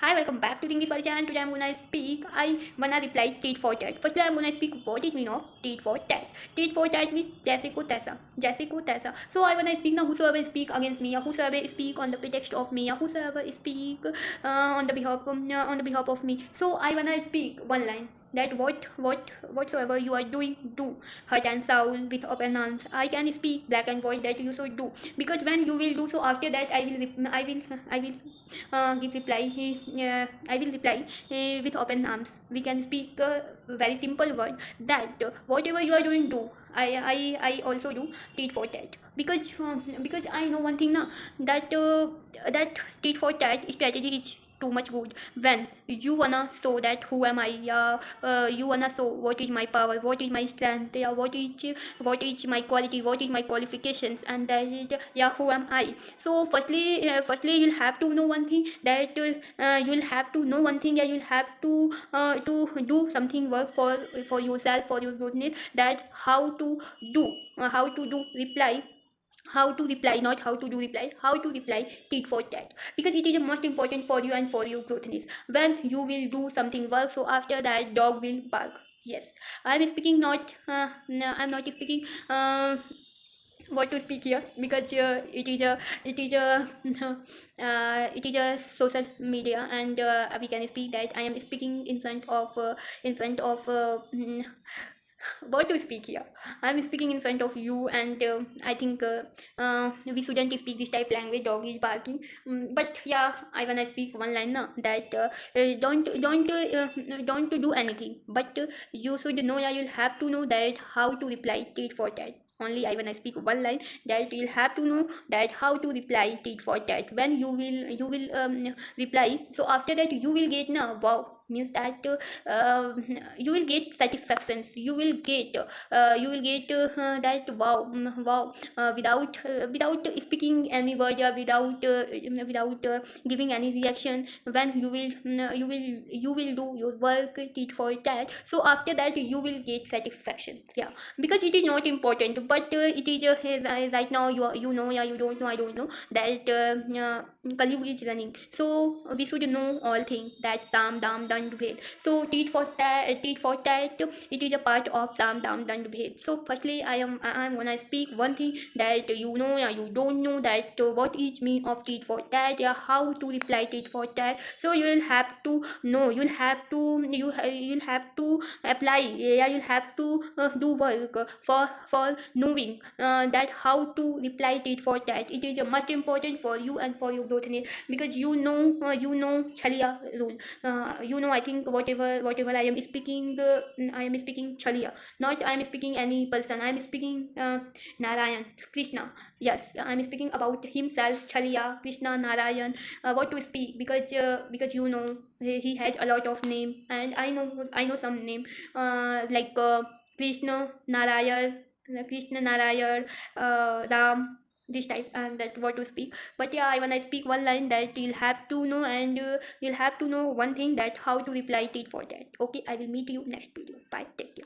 Hi, welcome back to the English Valley channel. Today I'm gonna speak. I wanna reply tit for tat. Firstly, I'm gonna speak what it mean of tit for tat. Tit for tat means जैसे को तैसा. So I wanna speak now. Whosoever speak against me, or whosoever speak on the pretext of me, or whosoever speak on the behalf of me. So I wanna speak one line that whatsoever you are doing, do hurt and soul with open arms. I can speak black and white that you should do, because when you will do so, after that I will give reply. I will reply with open arms. We can speak a very simple word that whatever you are doing, do. I also do tit for tat, because I know one thing now, that tit for tat strategy is too much good. When you wanna show that who am I, yeah, you wanna show what is my power, what is my strength, yeah, what is my quality, what is my qualifications, and that is, yeah, who am I. So firstly you'll have to know one thing, that you'll have to know one thing, yeah, you'll have to do something work for yourself, for your goodness, that how to do reply, how to reply, not how to do reply, how to reply tit for tat, because it is the most important for you and for your growthness. When you will do something work, so after that dog will bark. Yes, I'm speaking not no, I'm not speaking what to speak here, because it is a it is a social media, and we can speak that I am speaking in front of what to speak here. I'm speaking in front of you, and I think we shouldn't speak this type language. Dog is barking. But yeah, I when I speak one line now, that don't do anything, but you should know. Yeah, you'll have to know that how to reply tit for tat. Only I when I speak one line, that you'll have to know that how to reply tit for tat. When you will reply, so after that you will get now wow, means that you will get satisfactions, you will get that wow, wow, without speaking any word, or without giving any reaction. When you will do your work tit for tat, so after that you will get satisfaction. Yeah, because it is not important, but it is right now you know, yeah, you don't know, I don't know, that Kaliyug is running. So we should know all things, that Sam Dam Dand Bhed. So tit for tat, it is a part of Sam Dam Dand Bhed. So firstly I am when I speak one thing, that you know, yeah, you don't know, that what is mean of tit for tat, yeah, how to reply tit for tat. So you will have to know, you'll have to apply, yeah, you'll have to do work for knowing that how to reply tit for tat. It is much important for you and for your growth, because you know Chalia rule. You know, I think whatever I am speaking Chalia, not I am speaking any person. I am speaking Narayan, Krishna. Yes, I am speaking about himself, Chalia, Krishna, Narayan. What to speak, because you know he has a lot of name, and I know some name, like Krishna, Narayan, Ram, this type, and that what to speak. But yeah, when I speak one line, that you'll have to know, and you'll have to know one thing, that how to reply it for that. Okay, I will meet you next video. Bye, take care.